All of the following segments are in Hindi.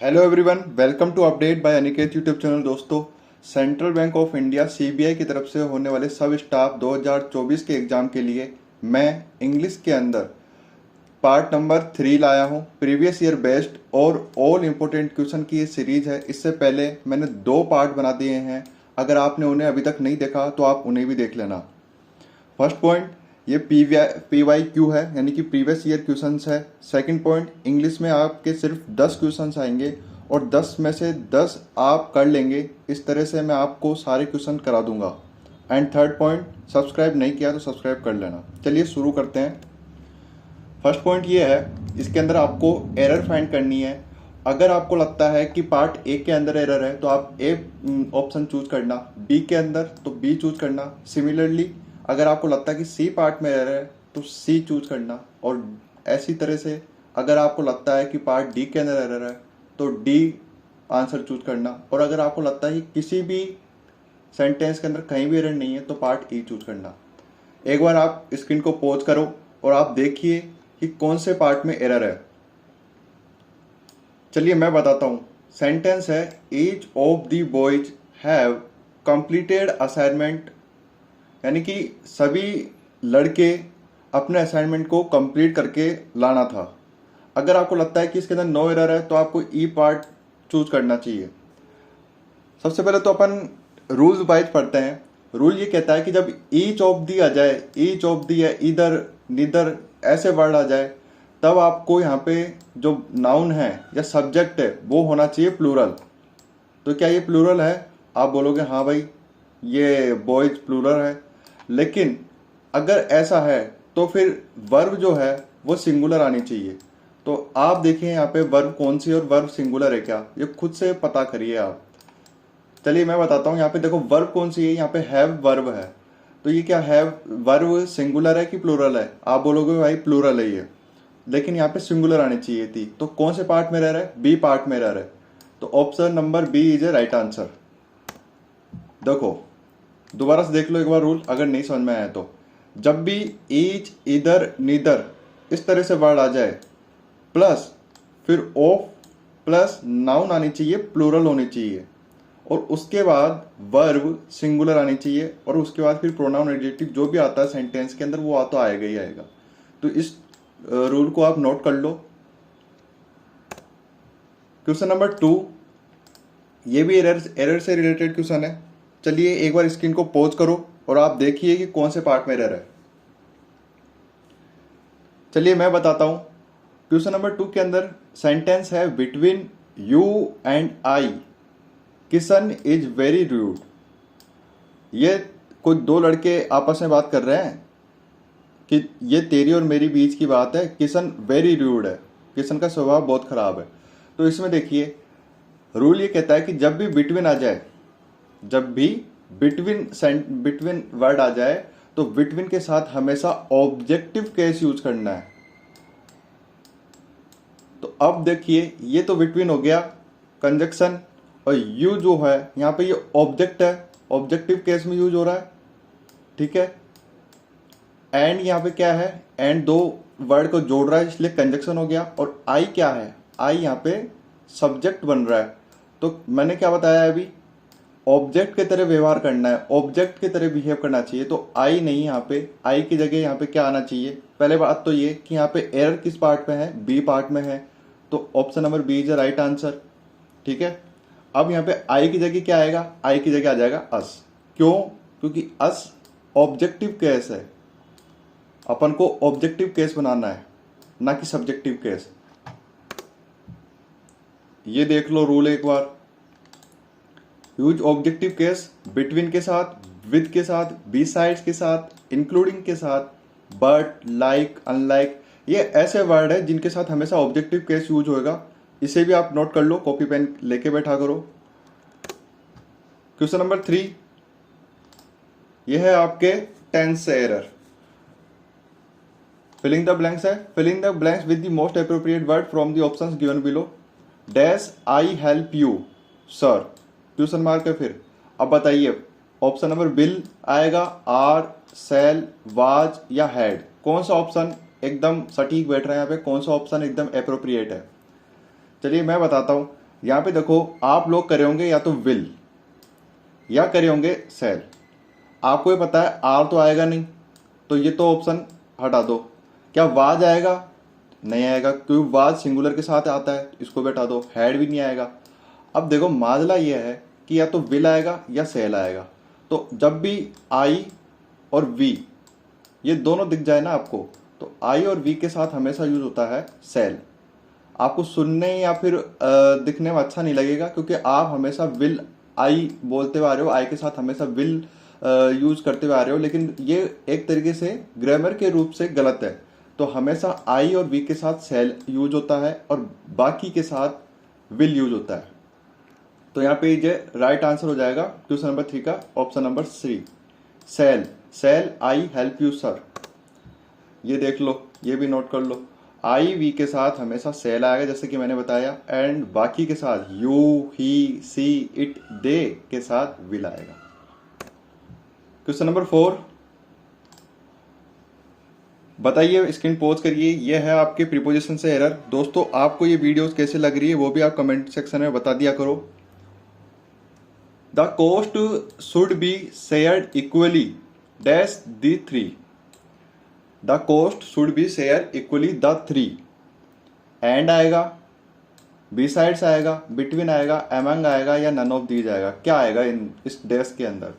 Hello everyone, welcome to update by Aniket YouTube channel. दोस्तों, central bank of India CBI की तरफ से होने वाले सब स्टाफ 2024 के एग्जाम के लिए मैं इंग्लिश के अंदर पार्ट नंबर 3 लाया हूं। प्रीवियस ईयर बेस्ड और ऑल इंपॉर्टेंट क्वेश्चन की ये सीरीज है। इससे पहले मैंने 2 पार्ट बना दिए हैं। अगर आपने उन्हें अभी तक नहीं देखा तो आप उन्हें भी देख लेना। फर्स्ट पॉइंट, ये PYQ है, यानी कि प्रीवियस ईयर क्वेश्चंस है। सेकंड पॉइंट, इंग्लिश में आपके सिर्फ 10 क्वेश्चंस आएंगे और 10 में से 10 आप कर लेंगे। इस तरह से मैं आपको सारे क्वेश्चन करा दूंगा। एंड थर्ड पॉइंट, सब्सक्राइब नहीं किया तो सब्सक्राइब कर लेना। चलिए शुरू करते हैं। फर्स्ट पॉइंट ये है, इसके अंदर आपको एरर फाइंड करनी है। अगर आपको लगता है कि पार्ट ए के अंदर एरर है तो आप ए ऑप्शन चूज करना, बी के अंदर तो बी चूज करना। सिमिलरली अगर आपको लगता है कि सी पार्ट में एरर है तो सी चूज करना। और ऐसी तरह से अगर आपको लगता है कि पार्ट डी के अंदर एरर है तो डी आंसर चूज करना। और अगर आपको लगता है कि किसी भी सेंटेंस के अंदर कहीं भी एरर नहीं है तो पार्ट ई चूज करना। एक बार आप स्क्रीन को पॉज करो और आप देखिए कि कौन से पार्ट में एरर है। चलिए मैं बताता हूं। सेंटेंस है, each of the boys have completed assignment, यानी कि सभी लड़के अपने असाइनमेंट को कंप्लीट करके लाना था। अगर आपको लगता है कि इसके अंदर नो एरर है तो आपको ई पार्ट चूज करना चाहिए। सबसे पहले तो अपन रूल्स वाइज पढ़ते हैं। रूल ये कहता है कि जब ईच ऑफ दी आ जाए, ईच ऑफ दी या इधर निदर ऐसे वर्ड आ जाए, तब आपको यहाँ पे जो नाउन है या सब्जेक्ट है वो होना चाहिए प्लूरल। तो क्या ये प्लूरल है? आप बोलोगे हाँ भाई ये बॉयज प्लूरल है। लेकिन अगर ऐसा है तो फिर वर्ब जो है वो सिंगुलर आनी चाहिए। तो आप देखिए यहाँ पे वर्ब कौन सी और वर्ब सिंगुलर है क्या, ये खुद से पता करिए आप। चलिए मैं बताता हूँ। यहाँ पे देखो वर्ब कौन सी है, यहाँ पे हैव वर्ब है। तो ये क्या है, वर्ब सिंगुलर है कि प्लूरल है? आप बोलोगे भाई प्लूरल है ये, लेकिन यहाँ पे सिंगुलर आनी चाहिए थी। तो कौन से पार्ट में रह रहा है? बी पार्ट में रह रहा है। तो option number B is a right answer. देखो दोबारा से देख लो एक बार रूल, अगर नहीं समझ में आया तो। जब भी ईच इधर नीदर इस तरह से वर्ड आ जाए, प्लस फिर ऑफ प्लस नाउन आनी चाहिए, प्लूरल होनी चाहिए। और उसके बाद वर्ब सिंगुलर आनी चाहिए। और उसके बाद फिर प्रोनाउन एडजेक्टिव जो भी आता है सेंटेंस के अंदर वो तो आएगा ही आएगा। तो इस रूल को आप नोट कर लो। क्वेश्चन नंबर 2, ये भी एरर से रिलेटेड क्वेश्चन है। चलिए एक बार स्क्रीन को पॉज करो और आप देखिए कि कौन से पार्ट में एरर है। चलिए मैं बताता हूं। क्वेश्चन नंबर 2 के अंदर सेंटेंस है, between you and I Kishan is very rude. ये कुछ 2 लड़के आपस में बात कर रहे हैं कि ये तेरी और मेरी बीच की बात है, किशन वेरी रूड है, किशन का स्वभाव बहुत खराब है। तो इसमें देखिए रूल ये कहता है कि जब भी बिटवीन आ जाए, जब भी बिटवीन वर्ड आ जाए तो बिटवीन के साथ हमेशा ऑब्जेक्टिव केस यूज करना है। तो अब देखिए ये तो बिटवीन हो गया कंजक्शन, और यू जो है यहाँ पे ये ऑब्जेक्ट है, ऑब्जेक्टिव केस में यूज हो रहा है, ठीक है। एंड यहाँ पे क्या है, एंड 2 वर्ड को जोड़ रहा है इसलिए कंजक्शन हो गया। और आई क्या है, आई यहाँ पे सब्जेक्ट बन रहा है। तो मैंने क्या बताया अभी, ऑब्जेक्ट की तरह व्यवहार करना है, ऑब्जेक्ट की तरह बिहेव करना चाहिए। तो आई नहीं, यहाँ पे आई की जगह यहाँ पे क्या आना चाहिए? पहले बात तो ये कि यहाँ पे एरर किस पार्ट में है, बी पार्ट में है। तो option number B is right answer, ठीक है। अब यहाँ पे आई की जगह क्या आएगा? आई की जगह आ जाएगा अस। क्यों? क्योंकि अस ऑब्जेक्टिव केस है, अपन को ऑब्जेक्टिव केस बनाना है, ना कि सब्जेक्टिव केस। ये देख लो रूल एक बार। यूज ऑब्जेक्टिव केस बिटवीन के साथ, विद के साथ, बी साइड्स के साथ, इंक्लूडिंग के साथ, बट, लाइक, अनलाइक, ये ऐसे वर्ड है जिनके साथ हमेशा ऑब्जेक्टिव केस यूज होएगा। इसे भी आप नोट कर लो, कॉपी पेन लेके बैठा करो। क्वेश्चन नंबर 3, यह है आपके टेंस से एरर। फिलिंग द ब्लैंक्स है, filling the blanks with the most appropriate word from the options given below. Dash I help you sir, question mark है। फिर अब बताइए ऑप्शन नंबर बिल आएगा, आर, सेल, वाज या हैड? कौन सा ऑप्शन एकदम सटीक बैठ रहा है यहाँ पे, कौन सा ऑप्शन एकदम अप्रोप्रिएट है? चलिए मैं बताता हूँ। यहाँ पे देखो आप लोग करे होंगे या तो विल या करे होंगे सेल। आपको ये पता है आर तो आएगा नहीं, तो ये तो ऑप्शन हटा दो। क्या वाज आएगा? नहीं आएगा, क्योंकि वाज सिंगुलर के साथ आता है, इसको भी हटा दो। हैड भी नहीं आएगा। अब देखो माजला ये है कि या तो विल आएगा या सेल आएगा। तो जब भी आई और वी ये दोनों दिख जाए ना आपको, तो आई और वी के साथ हमेशा यूज होता है सेल। आपको सुनने या फिर दिखने में अच्छा नहीं लगेगा, क्योंकि आप हमेशा विल आई बोलते हुए आ रहे हो, आई के साथ हमेशा विल यूज करते हुए आ रहे हो, लेकिन ये एक तरीके से ग्रामर के रूप से गलत है। तो हमेशा आई और वी के साथ सेल यूज होता है और बाकी के साथ विल यूज होता है। तो यहाँ पे ये राइट आंसर हो जाएगा क्वेश्चन नंबर 3 का option number C, shall. Shall I help you sir, ये देख लो, ये भी नोट कर लो। आई वी के साथ हमेशा सेल आएगा जैसे कि मैंने बताया, एंड बाकी के साथ you he see it they के साथ विल आएगा। क्वेश्चन नंबर 4, बताइए, स्क्रीन पॉज करिए। ये है आपके प्रीपोजिशन से एरर। दोस्तों आपको ये वीडियोस कैसे लग रही है वो भी आप कमेंट सेक्शन में बता दिया करो। The cost should be shared equally dash the three. The cost should be share equally the three. And आएगा, बी साइड्स आएगा, बिटवीन आएगा, एमंग आएगा या नन ऑफ दीज आएगा? क्या आएगा इस डैश के अंदर?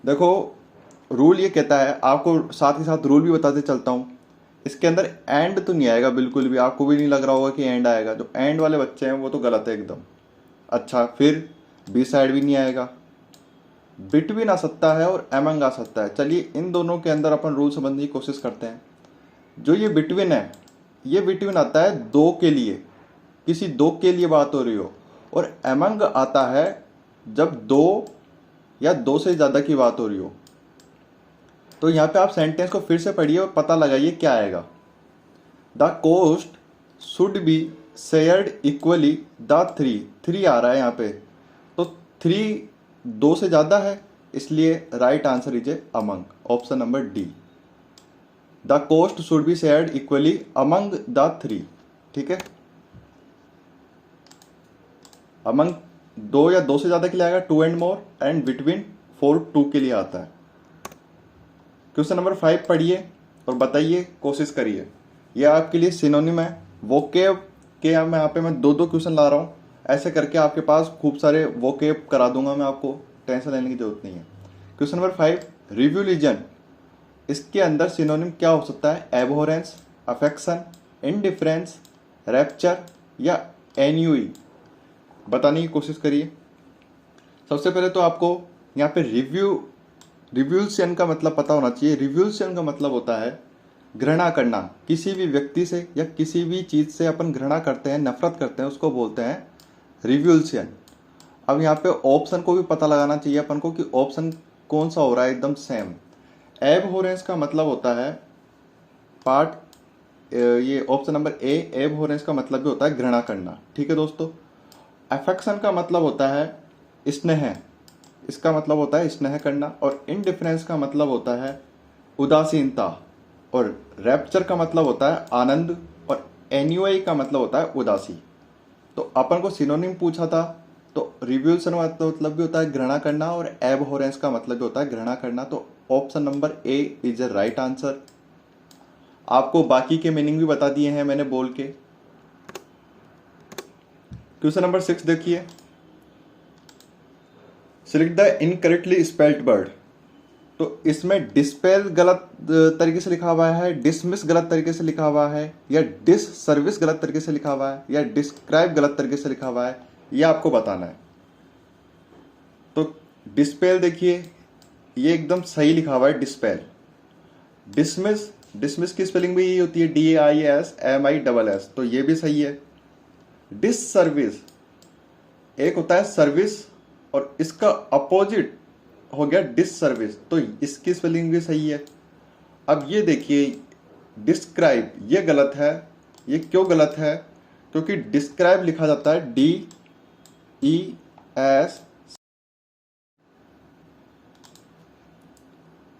देखो रूल ये कहता है, आपको साथ ही साथ रूल भी बताते चलता हूँ। इसके अंदर एंड तो नहीं आएगा बिल्कुल भी, आपको भी नहीं लग रहा होगा कि एंड आएगा। जो एंड वाले बच्चे हैं वो तो गलत है एकदम। अच्छा, फिर बी साइड भी नहीं आएगा, बिटवीन आ सकता है और एमंग आ सकता है। चलिए इन दोनों के अंदर अपन रूल समझने की कोशिश करते हैं। जो ये बिटवीन है, ये बिटवीन आता है दो के लिए, किसी दो के लिए बात हो रही हो, और एमंग आता है जब दो या दो से ज़्यादा की बात हो रही हो। तो यहाँ पे आप सेंटेंस को फिर से पढ़िए और पता लगाइए क्या आएगा। The cost should be shared equally the three. Three आ रहा है यहाँ पे, तो थ्री दो से ज़्यादा है, इसलिए right answer is among, option number D. The cost should be shared equally among the three. ठीक है, अमंग दो या दो से ज़्यादा के लिए आएगा, two and more, and between for two के लिए आता है। क्वेश्चन नंबर 5 पढ़िए और बताइए, कोशिश करिए। यह आपके लिए सिनोनिम है। वोकेब के मैं यहाँ पे मैं दो क्वेश्चन ला रहा हूँ, ऐसे करके आपके पास खूब सारे वोकेब करा दूंगा मैं, आपको टेंशन लेने की जरूरत नहीं है। क्वेश्चन नंबर 5, रिव्यूलिजन, इसके अंदर सिनोनिम क्या हो सकता है? एबहोरेंस, अफेक्शन, इनडिफरेंस, रैप्चर या एन्यूई? बताने की कोशिश करिए। सबसे पहले तो आपको यहाँ पे रिव्यूल्शन का मतलब पता होना चाहिए। रिव्यूल्शन का मतलब होता है घृणा करना। किसी भी व्यक्ति से या किसी भी चीज़ से अपन घृणा करते हैं, नफरत करते हैं, उसको बोलते हैं रिव्यूल्शन। अब यहाँ पे ऑप्शन को भी पता लगाना चाहिए अपन को कि ऑप्शन कौन सा हो रहा है एकदम सेम। एबहोरेंस का मतलब होता है पार्ट, ये ऑप्शन नंबर ए, एबहोरेंस का मतलब भी होता है घृणा करना। ठीक है दोस्तों। अफेक्शन का मतलब होता है स्नेह, इसका मतलब होता है स्नेह करना। और इनडिफरेंस का मतलब होता है उदासीनता। और रैप्चर का मतलब होता है आनंद। और एन्यूई का मतलब होता है उदासी। तो अपन को सिनोनिम पूछा था, तो रिव्यूल्सन का मतलब भी होता है घृणा करना, और एबहोरेंस का मतलब भी होता है घृणा करना। तो option number A is the right answer. आपको बाकी के मीनिंग भी बता दिए हैं मैंने बोल के। क्वेश्चन नंबर 6 देखिए, select the incorrectly spelled word. तो इसमें डिस्पेल गलत तरीके से लिखा हुआ है, डिसमिस गलत तरीके से लिखा हुआ है, या डिस सर्विस गलत तरीके से लिखा हुआ है, या डिस्क्राइब गलत तरीके से लिखा हुआ है, ये आपको बताना है। तो डिस्पेल देखिए, ये एकदम सही लिखा हुआ है डिस्पेल। डिसमिस, डिसमिस की स्पेलिंग भी यही होती है, DISMISS, तो ये भी सही है। डिस सर्विस, एक होता है सर्विस और इसका अपोजिट हो गया डिस सर्विस, तो इसकी स्पेलिंग भी सही है। अब ये देखिए डिस्क्राइब, ये गलत है। ये क्यों गलत है? क्योंकि डिस्क्राइब लिखा जाता है DES,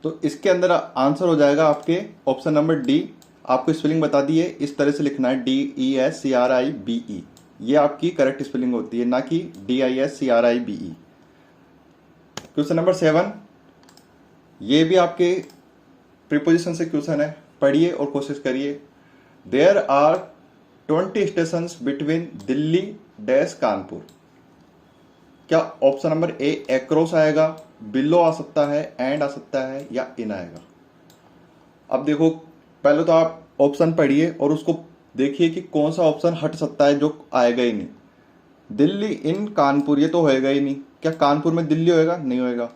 तो इसके अंदर आंसर हो जाएगा आपके ऑप्शन नंबर डी। आपको स्पेलिंग बता दी है, इस तरह से लिखना है DESCRIBE। ये आपकी करेक्ट स्पेलिंग होती है, ना कि DISCRIBE। क्वेश्चन नंबर 7, ये भी आपके प्रीपोजिशन से क्वेश्चन है, पढ़िए और कोशिश करिए। There are 20 station between Delhi dash Kanpur. क्या ऑप्शन नंबर ए एक्रॉस आएगा, बिलो आ सकता है, एंड आ सकता है, या इन आएगा? अब देखो, पहले तो आप ऑप्शन पढ़िए और उसको देखिए कि कौन सा ऑप्शन हट सकता है जो आएगा ही नहीं। दिल्ली इन कानपुर, ये तो होएगा ही नहीं। क्या कानपुर में दिल्ली होएगा? नहीं होएगा।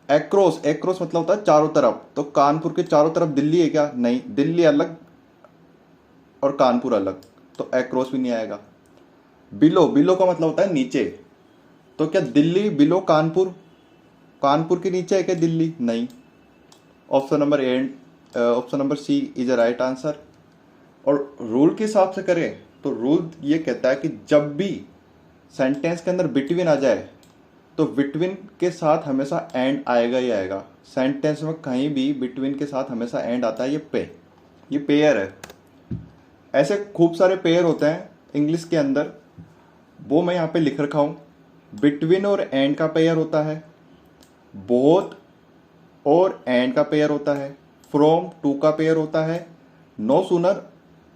एक्रॉस, एक्रॉस मतलब होता है चारों तरफ, तो कानपुर के चारों तरफ दिल्ली है क्या? नहीं, दिल्ली अलग और कानपुर अलग, तो एक्रॉस भी नहीं आएगा। बिलो, बिलो का मतलब होता है नीचे, तो क्या दिल्ली बिलो कानपुर, कानपुर के नीचे है क्या दिल्ली? नहीं। Option number C is a right answer. और रूल के हिसाब से करें तो रूल ये कहता है कि जब भी सेंटेंस के अंदर बिटवीन आ जाए तो बिटवीन के साथ हमेशा एंड आएगा ही आएगा। सेंटेंस में कहीं भी बिटवीन के साथ हमेशा एंड आता है। ये पेयर है। ऐसे खूब सारे पेयर होते हैं इंग्लिश के अंदर, वो मैं यहाँ पे लिख रखा हूँ। बिटवीन और एंड का पेयर होता है, बोथ और एंड का पेयर होता है, फ्रॉम टू का पेयर होता है, नो सूनर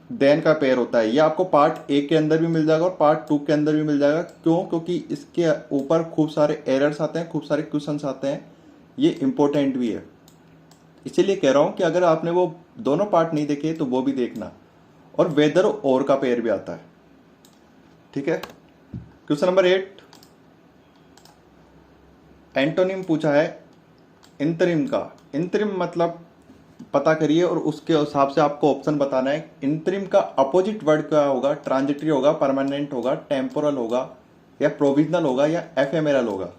देन का पेयर होता है। ये आपको पार्ट ए के अंदर भी मिल जाएगा और पार्ट 2 के अंदर भी मिल जाएगा। क्यों? क्योंकि इसके ऊपर खूब सारे एरर्स आते हैं, खूब सारे क्वेश्चंस आते हैं, ये इंपॉर्टेंट भी है। इसीलिए कह रहा हूँ कि अगर आपने वो दोनों पार्ट नहीं देखे तो वो भी देखना। और वेदर और का पेयर भी आता है। ठीक है। क्वेश्चन नंबर 8, एंटोनिम पूछा है इंतरिम का। इंतरिम मतलब पता करिए और उसके हिसाब से आपको ऑप्शन बताना है। इंतरिम का अपोजिट वर्ड क्या होगा? ट्रांजिटरी होगा, परमानेंट होगा, टेम्पोरल होगा, या प्रोविजनल होगा, या एफेमेरल होगा?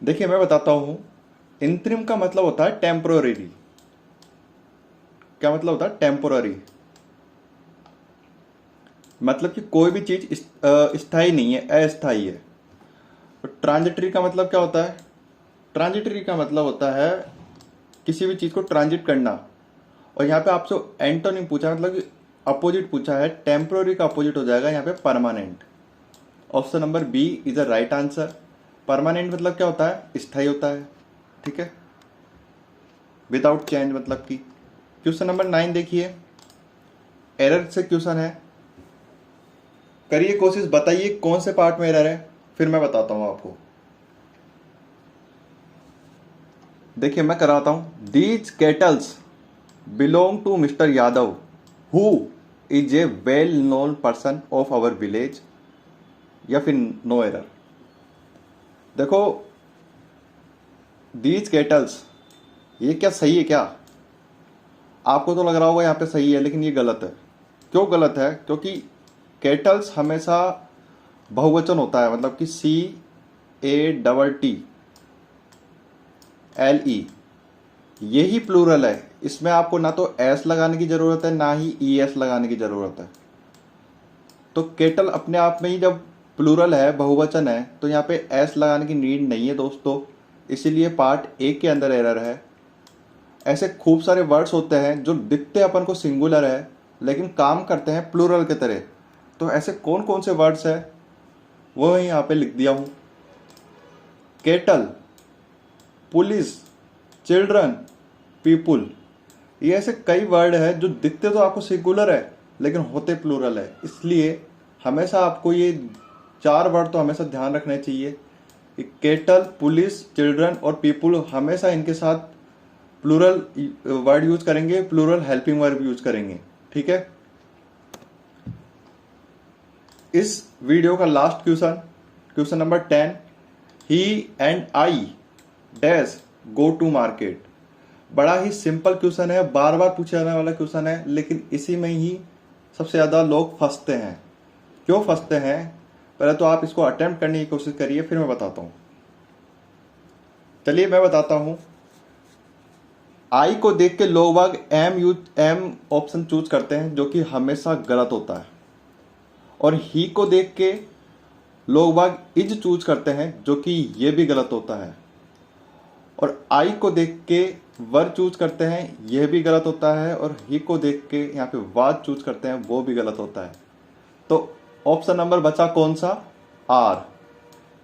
देखिए मैं बताता हूं। इंतरिम का मतलब होता है टेम्पोररी। क्या मतलब होता है? टेम्पोररी मतलब कि कोई भी चीज स्थायी नहीं है, अस्थायी है। ट्रांजिटरी का मतलब क्या होता है? ट्रांजिटरी का मतलब होता है किसी भी चीज को ट्रांजिट करना। और यहाँ पे आपसे एंटोनिम पूछा, मतलब कि अपोजिट पूछा है। टेम्पोररी का अपोजिट हो जाएगा यहाँ पे permanent. Option number B is a right answer. Permanent मतलब क्या होता है? स्थायी होता है। ठीक है, विदाउट चेंज मतलब कि। क्वेश्चन नंबर 9 देखिए, एरर से क्वेश्चन है, करिए कोशिश, बताइए कौन से पार्ट में एरर है, फिर मैं बताता हूं आपको। देखिए मैं कराता हूं। These cattles belong to mister Yadav who is a well known person of our village, या फिर नो एरर? देखो, दीज केटल्स, ये क्या सही है क्या? आपको तो लग रहा होगा यहाँ पे सही है, लेकिन ये गलत है। क्यों गलत है? क्योंकि केटल्स हमेशा बहुवचन होता है, मतलब कि CATTLE, यही प्लूरल है। इसमें आपको ना तो एस लगाने की जरूरत है, ना ही ES लगाने की जरूरत है। तो केटल अपने आप में ही जब प्लूरल है, बहुवचन है, तो यहाँ पे एस लगाने की नीड नहीं है दोस्तों। इसीलिए पार्ट ए के अंदर एरर है। ऐसे खूब सारे वर्ड्स होते हैं जो दिखते अपन को सिंगुलर है लेकिन काम करते हैं प्लूरल के तरह। तो ऐसे कौन कौन से वर्ड्स हैं वो मैं यहाँ पे लिख दिया हूँ। केटल, पुलिस, चिल्ड्रन, पीपुल, ये ऐसे कई वर्ड है जो दिखते तो आपको सिंगुलर है लेकिन होते प्लूरल है। इसलिए हमेशा आपको ये 4 वर्ड तो हमेशा ध्यान रखने चाहिए। केटल, पुलिस, चिल्ड्रन और पीपुल, हमेशा इनके साथ प्लूरल वर्ड यूज करेंगे, प्लूरल हेल्पिंग वर्ब यूज करेंगे। ठीक है। इस वीडियो का last question, question number 10, he and I dash go to market. बड़ा ही सिंपल क्वेश्चन है, बार बार पूछा जाने वाला क्वेश्चन है, लेकिन इसी में ही सबसे ज्यादा लोग फंसते हैं। क्यों फंसते हैं? पहले तो आप इसको अटेम्प्ट करने की कोशिश करिए, फिर मैं बताता हूं। चलिए मैं बताता हूं। आई को देख के लोग बाग एम ऑप्शन चूज करते हैं, जो कि हमेशा गलत होता है। और ही को देख के लोग बाग इज चूज करते हैं, जो कि ये भी गलत होता है। और आई को देख के वर चूज करते हैं यह भी गलत होता है, और ही को देख के यहाँ पे वाज चूज करते हैं वो भी गलत होता है। तो ऑप्शन नंबर बचा कौन सा? आर।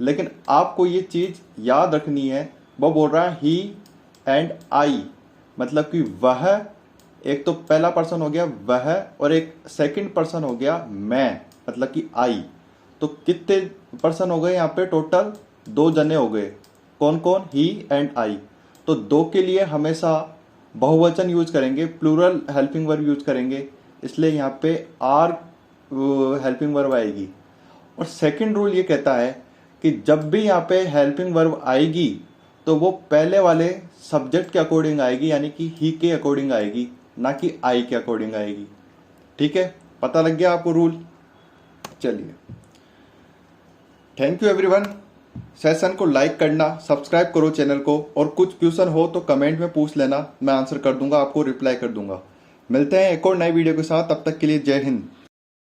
लेकिन आपको ये चीज याद रखनी है, वो बोल रहा है ही एंड आई, मतलब कि वह, एक तो पहला पर्सन हो गया वह और एक सेकंड पर्सन हो गया मैं, मतलब कि आई। तो कितने पर्सन हो गए यहाँ पे? टोटल 2 जने हो गए। कौन कौन? ही एंड आई। तो 2 के लिए हमेशा बहुवचन यूज करेंगे, प्लूरल हेल्पिंग वर्ब यूज करेंगे, इसलिए यहाँ पे आर हेल्पिंग वर्ब आएगी। और सेकंड रूल ये कहता है कि जब भी यहाँ पे हेल्पिंग वर्ब आएगी तो वो पहले वाले सब्जेक्ट के अकॉर्डिंग आएगी, यानी कि ही के अकॉर्डिंग आएगी, ना कि आई के अकॉर्डिंग आएगी। ठीक है, पता लग गया आपको रूल? चलिए, थैंक यू एवरीवन। सेशन को लाइक करना, सब्सक्राइब करो चैनल को, और कुछ क्वेश्चन हो तो कमेंट में पूछ लेना, मैं आंसर कर दूंगा, आपको रिप्लाई कर दूंगा। मिलते हैं एक और नई वीडियो के साथ, तब तक के लिए जय हिंद।